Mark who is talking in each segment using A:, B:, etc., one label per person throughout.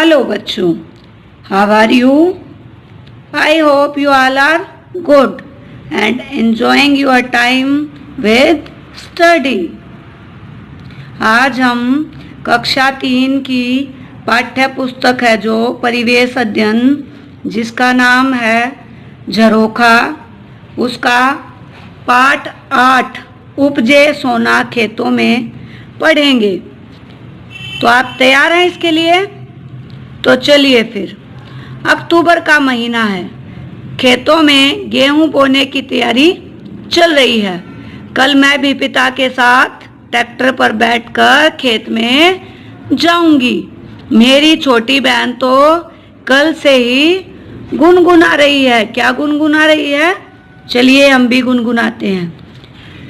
A: Hello बच्चों, how are you? I hope you all are good and enjoying your time with study. आज हम कक्षा 3 की पाठ्य पुस्तक है जो परिवेश अध्ययन, जिसका नाम है झरोखा, उसका पाठ 8 उपजे सोना खेतों में पढ़ेंगे। तो आप तैयार हैं इसके लिए? तो चलिए फिर। अक्टूबर का महीना है, खेतों में गेहूं बोने की तैयारी चल रही है। कल मैं भी पिता के साथ ट्रैक्टर पर बैठकर खेत में जाऊंगी। मेरी छोटी बहन तो कल से ही गुनगुना रही है। क्या गुनगुना रही है? चलिए हम भी गुनगुनाते हैं।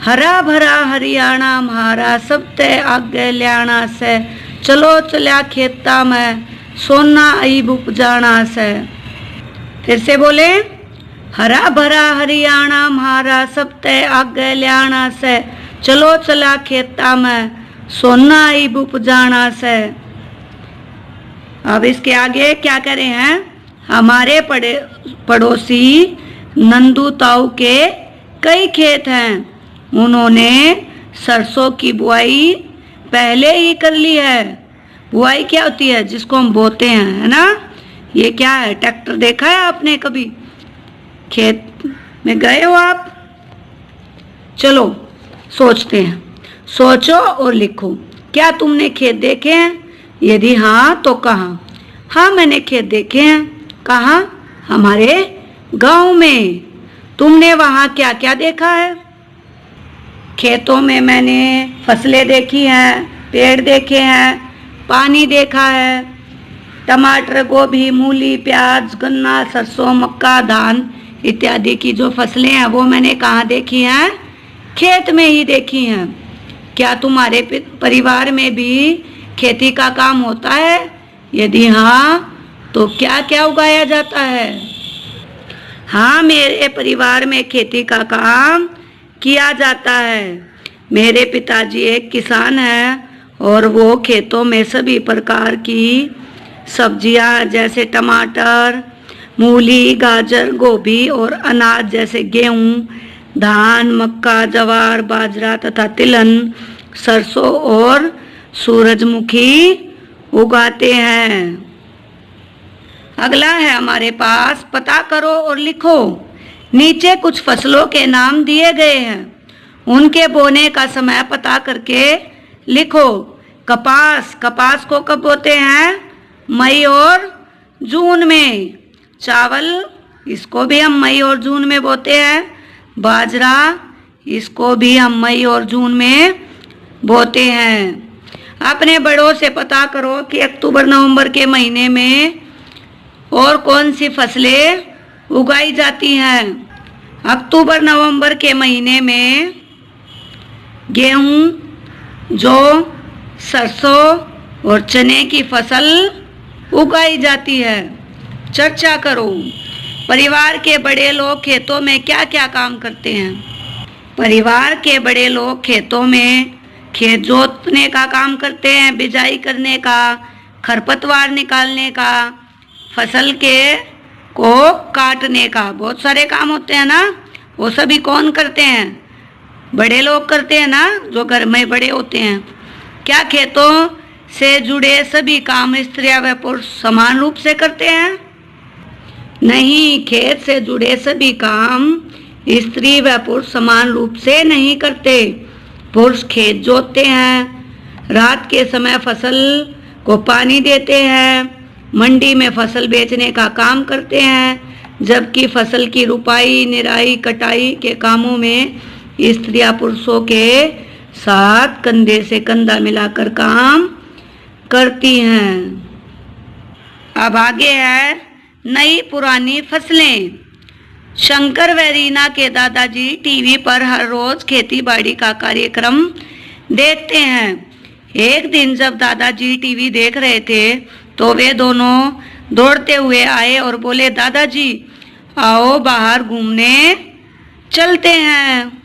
A: हरा भरा हरियाणा म्हारा, सब ते आगे ल्याणा से, चलो चल्या खेता में सोना आई उपजाना से। फिर से बोले, हरा भरा हरियाणा म्हारा, सब ते आगे ल्याणा से, चलो चला खेता में सोना आई उपजाना से। अब इसके आगे क्या करे हैं? हमारे पड़ोसी नंदू ताऊ के कई खेत हैं। उन्होंने सरसों की बुआई पहले ही कर ली है। बुआई क्या होती है? जिसको हम बोते हैं, है ना? ये क्या है? ट्रैक्टर देखा है आपने कभी? खेत में गए हो आप? चलो सोचते हैं, सोचो और लिखो। क्या तुमने खेत देखे हैं? यदि हाँ तो कहाँ? हाँ, मैंने खेत देखे हैं। कहाँ? हमारे गांव में। तुमने वहाँ क्या क्या देखा है? खेतों में मैंने फसलें देखी हैं, पेड़ देखे हैं, पानी देखा है। टमाटर, गोभी, मूली, प्याज, गन्ना, सरसों, मक्का, धान इत्यादि की जो फसलें हैं वो मैंने कहाँ देखी हैं? खेत में ही देखी हैं। क्या तुम्हारे परिवार में भी खेती का काम होता है? यदि हाँ तो क्या क्या उगाया जाता है? हाँ, मेरे परिवार में खेती का काम किया जाता है। मेरे पिताजी एक किसान हैं और वो खेतों में सभी प्रकार की सब्जियां जैसे टमाटर, मूली, गाजर, गोभी और अनाज जैसे गेहूं, धान, मक्का, जवार, बाजरा तथा तिलहन, सरसों और सूरजमुखी उगाते हैं। अगला है हमारे पास, पता करो और लिखो। नीचे कुछ फसलों के नाम दिए गए हैं, उनके बोने का समय पता करके लिखो। कपास, कपास को कब बोते हैं? मई और जून में। चावल, इसको भी हम मई और जून में बोते हैं। बाजरा, इसको भी हम मई और जून में बोते हैं। अपने बड़ों से पता करो कि अक्टूबर नवंबर के महीने में और कौन सी फसलें उगाई जाती हैं। अक्टूबर नवंबर के महीने में गेहूं, जौ, सरसों और चने की फसल उगाई जाती है। चर्चा करो। परिवार के बड़े लोग खेतों में क्या क्या काम करते हैं? परिवार के बड़े लोग खेतों में खेत जोतने का काम करते हैं, बिजाई करने का, खरपतवार निकालने का, फसल को काटने का। बहुत सारे काम होते हैं ना, वो सभी कौन करते हैं? बड़े लोग करते हैं ना, जो घर में बड़े होते हैं। क्या खेतों से जुड़े सभी काम स्त्रियां व पुरुष समान रूप से करते हैं? नहीं, खेत से जुड़े सभी काम स्त्री व पुरुष समान रूप से नहीं करते। पुरुष खेत जोतते हैं, रात के समय फसल को पानी देते हैं, मंडी में फसल बेचने का काम करते हैं, जबकि फसल की रुपाई, निराई, कटाई के कामों में स्त्रियां पुरुषों के साथ कंधे से कंधा मिलाकर काम करती हैं। अब आगे है नई पुरानी फसलें। शंकर व रीना के दादाजी टीवी पर हर रोज खेती बाड़ी का कार्यक्रम देखते हैं। एक दिन जब दादाजी टीवी देख रहे थे तो वे दोनों दौड़ते हुए आए और बोले, दादाजी आओ बाहर घूमने चलते हैं।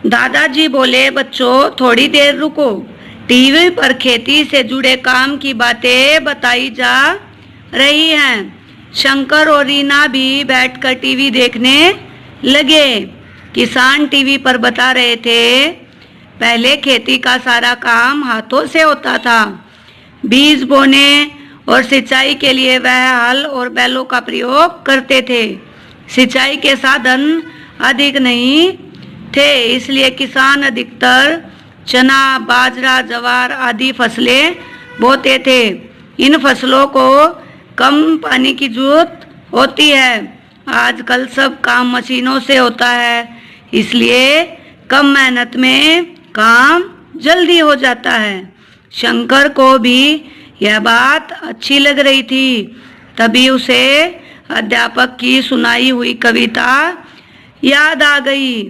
A: दादाजी बोले, बच्चों थोड़ी देर रुको, टीवी पर खेती से जुड़े काम की बातें बताई जा रही हैं। शंकर और रीना भी बैठकर टीवी देखने लगे। किसान टीवी पर बता रहे थे, पहले खेती का सारा काम हाथों से होता था। बीज बोने और सिंचाई के लिए वह हल और बैलों का प्रयोग करते थे। सिंचाई के साधन अधिक नहीं थे, इसलिए किसान अधिकतर चना, बाजरा, ज्वार आदि फसलें बोते थे। इन फसलों को कम पानी की जरूरत होती है। आजकल सब काम मशीनों से होता है, इसलिए कम मेहनत में काम जल्दी हो जाता है। शंकर को भी यह बात अच्छी लग रही थी। तभी उसे अध्यापक की सुनाई हुई कविता याद आ गई।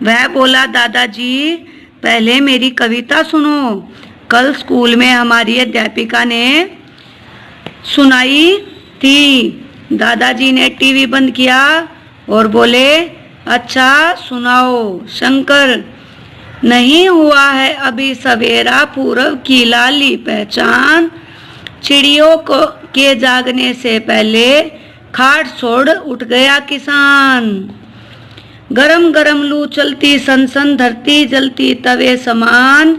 A: वह बोला, दादाजी पहले मेरी कविता सुनो। कल स्कूल में हमारी अध्यापिका ने सुनाई थी। दादाजी ने टीवी बंद किया और बोले, अच्छा सुनाओ। शंकर, नहीं हुआ है अभी सवेरा, पूरब की लाली पहचान। चिड़ियों को के जागने से पहले खाट छोड़ उठ गया किसान। गरम गरम लू चलती, सन धरती जलती तवे समान,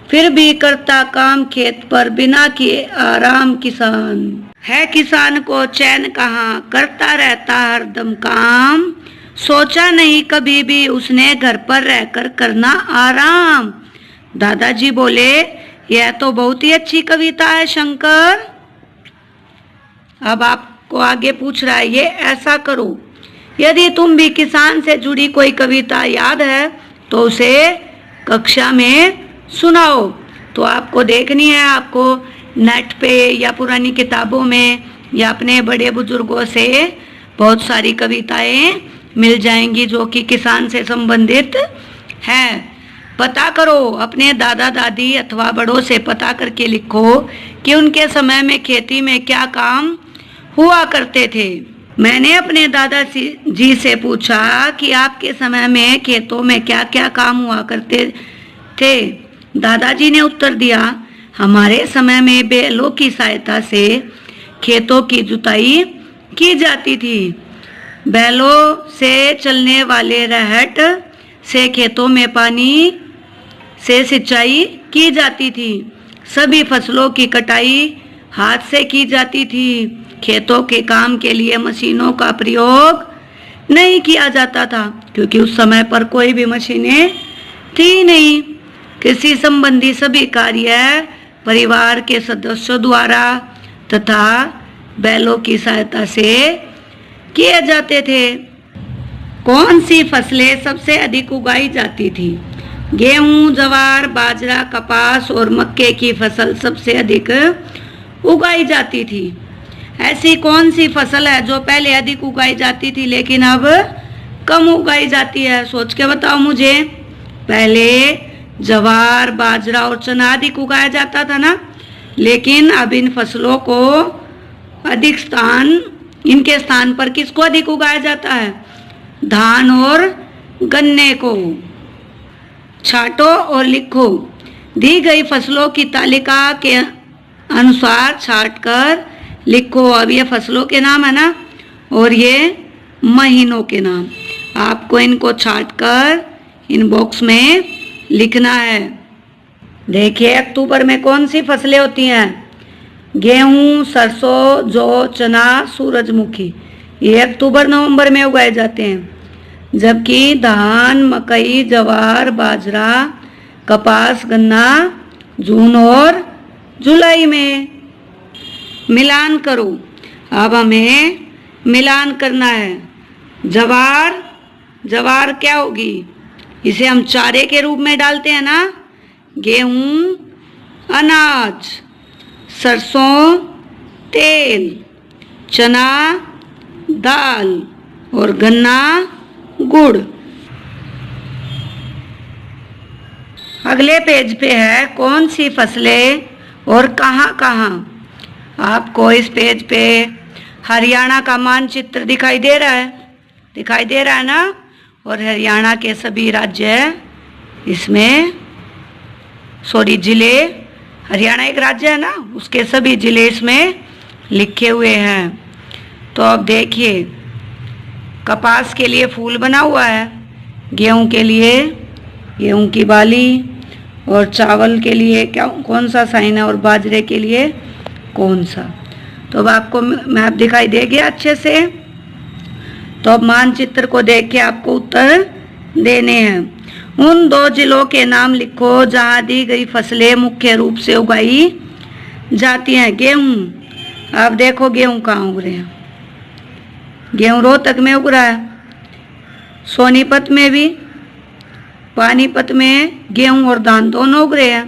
A: फिर भी करता काम खेत पर बिना किए आराम किसान। है किसान को चैन कहाँ, करता रहता हरदम काम। सोचा नहीं कभी भी उसने घर पर रहकर करना आराम। दादाजी बोले, यह तो बहुत ही अच्छी कविता है शंकर। अब आपको आगे पूछ रहा है, ये ऐसा करो, यदि तुम भी किसान से जुड़ी कोई कविता याद है तो उसे कक्षा में सुनाओ। तो आपको देखनी है, आपको नेट पे या पुरानी किताबों में या अपने बड़े बुजुर्गों से बहुत सारी कविताएं मिल जाएंगी जो कि किसान से संबंधित है। पता करो, अपने दादा दादी अथवा बड़ों से पता करके लिखो कि उनके समय में खेती में क्या काम हुआ करते थे। मैंने अपने दादा जी से पूछा कि आपके समय में खेतों में क्या क्या काम हुआ करते थे। दादाजी ने उत्तर दिया, हमारे समय में बैलों की सहायता से खेतों की जुताई की जाती थी। बैलों से चलने वाले रहट से खेतों में पानी से सिंचाई की जाती थी। सभी फसलों की कटाई हाथ से की जाती थी। खेतों के काम के लिए मशीनों का प्रयोग नहीं किया जाता था, क्योंकि उस समय पर कोई भी मशीनें थी नहीं। कृषि संबंधी सभी कार्य परिवार के सदस्यों द्वारा तथा बैलों की सहायता से किए जाते थे। कौन सी फसलें सबसे अधिक उगाई जाती थी? गेहूं, ज्वार, बाजरा, कपास और मक्के की फसल सबसे अधिक उगाई जाती थी। ऐसी कौन सी फसल है जो पहले अधिक उगाई जाती थी लेकिन अब कम उगाई जाती है? सोच के बताओ मुझे। पहले ज्वार, बाजरा और चना अधिक उगाया जाता था ना, लेकिन अब इन फसलों को अधिक इनके स्थान पर किसको अधिक उगाया जाता है? धान और गन्ने को। छांटो और लिखो। दी गई फसलों की तालिका के अनुसार छांटकर लिखो। अब ये फसलों के नाम है ना, और ये महीनों के नाम। आपको इनको छांटकर इन बॉक्स में लिखना है। देखिए, अक्टूबर में कौन सी फसलें होती हैं? गेहूं, सरसों, जौ, चना, सूरजमुखी, ये अक्टूबर नवंबर में उगाए जाते हैं। जबकि धान, मकई, ज्वार, बाजरा, कपास, गन्ना जून और जुलाई में। मिलान करो। अब हमें मिलान करना है। ज्वार क्या होगी? इसे हम चारे के रूप में डालते हैं ना। गेहूं अनाज, सरसों तेल, चना दाल और गन्ना गुड़। अगले पेज पे है कौन सी फसलें और कहाँ कहाँ। आपको इस पेज पे हरियाणा का मानचित्र दिखाई दे रहा है ना, और हरियाणा के सभी राज्य इसमें सॉरी जिले, हरियाणा एक राज्य है ना, उसके सभी जिले इसमें लिखे हुए हैं। तो अब देखिए, कपास के लिए फूल बना हुआ है, गेहूं के लिए गेहूं की बाली, और चावल के लिए क्या कौन सा साइन है, और बाजरे के लिए कौन सा। तो अब आपको मैप दिखाई दे गया अच्छे से। तो अब मानचित्र को देख के आपको उत्तर देने हैं। उन 2 जिलों के नाम लिखो जहां दी गई फसलें मुख्य रूप से उगाई जाती हैं। गेहूं, अब देखो गेहूं कहाँ उग रहे हैं। गेहूं रोहतक में उग रहा है, सोनीपत में भी, पानीपत में गेहूं और धान दोनों उग रहे हैं।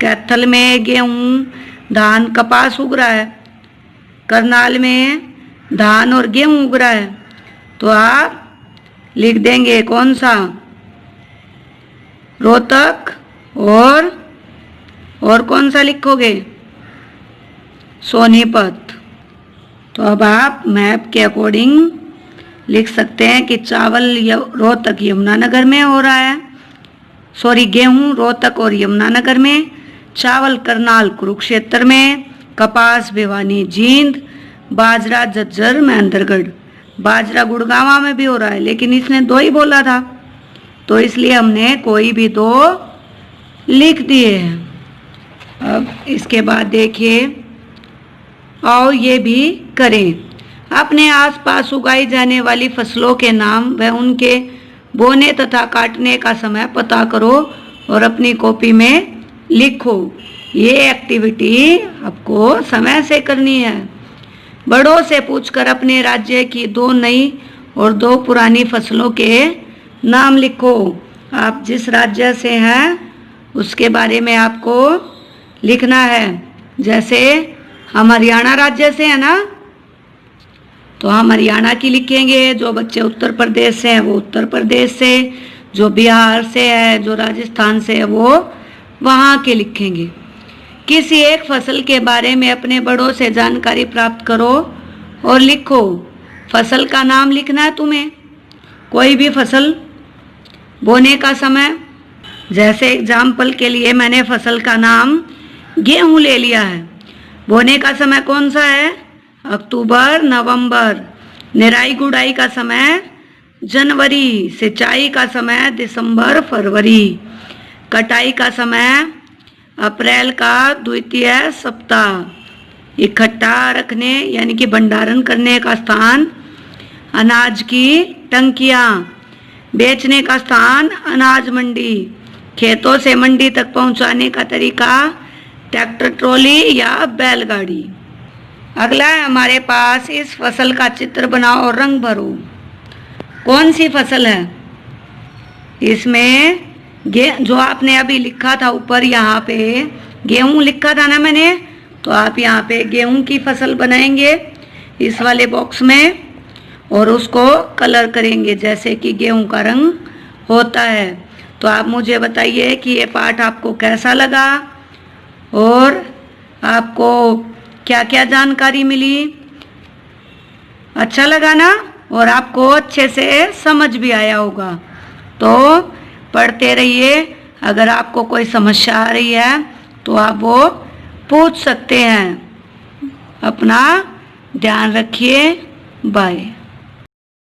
A: कैथल में गेहूं, धान, कपास उग रहा है। करनाल में धान और गेहूं उग रहा है। तो आप लिख देंगे कौन सा, रोहतक, और कौन सा लिखोगे, सोनीपत। तो अब आप मैप के अकॉर्डिंग लिख सकते हैं कि चावल रोहतक यमुनानगर में हो रहा है, सॉरी गेहूं रोहतक और यमुनानगर में, चावल करनाल कुरुक्षेत्र में, कपास भिवानी जींद, बाजरा झज्जर महेंद्रगढ़। बाजरा गुड़गांव में भी हो रहा है, लेकिन इसने 2 ही बोला था, तो इसलिए हमने कोई भी 2 लिख दिए हैं। अब इसके बाद देखिए, आओ ये भी करें। अपने आसपास उगाई जाने वाली फसलों के नाम व उनके बोने तथा काटने का समय पता करो और अपनी कॉपी में लिखो। ये एक्टिविटी आपको समय से करनी है। बड़ों से पूछकर अपने राज्य की 2 नई और 2 पुरानी फसलों के नाम लिखो। आप जिस राज्य से हैं उसके बारे में आपको लिखना है। जैसे हम हरियाणा राज्य से हैं ना, तो हम हरियाणा की लिखेंगे। जो बच्चे उत्तर प्रदेश से हैं वो उत्तर प्रदेश से, जो बिहार से है, जो राजस्थान से है, वो वहाँ के लिखेंगे। किसी एक फसल के बारे में अपने बड़ों से जानकारी प्राप्त करो और लिखो। फसल का नाम लिखना है तुम्हें, कोई भी फसल, बोने का समय। जैसे एग्जाम्पल के लिए मैंने फसल का नाम गेहूं ले लिया है। बोने का समय कौन सा है, अक्टूबर नवंबर। निराई गुड़ाई का समय जनवरी। सिंचाई का समय दिसंबर फरवरी। कटाई का समय अप्रैल का 2वां सप्ताह। इकट्ठा रखने यानी कि भंडारण करने का स्थान अनाज की टंकियाँ। बेचने का स्थान अनाज मंडी। खेतों से मंडी तक पहुंचाने का तरीका ट्रैक्टर ट्रॉली या बैलगाड़ी। अगला है हमारे पास, इस फसल का चित्र बनाओ और रंग भरो। कौन सी फसल है इसमें, जो आपने अभी लिखा था ऊपर, यहाँ पे गेहूं लिखा था ना मैंने, तो आप यहाँ पे गेहूं की फसल बनाएंगे इस वाले बॉक्स में और उसको कलर करेंगे जैसे कि गेहूं का रंग होता है। तो आप मुझे बताइए कि ये पाठ आपको कैसा लगा और आपको क्या क्या जानकारी मिली। अच्छा लगा ना, और आपको अच्छे से समझ भी आया होगा। तो पढ़ते रहिए। अगर आपको कोई समस्या आ रही है तो आप वो पूछ सकते हैं। अपना ध्यान रखिए। बाय।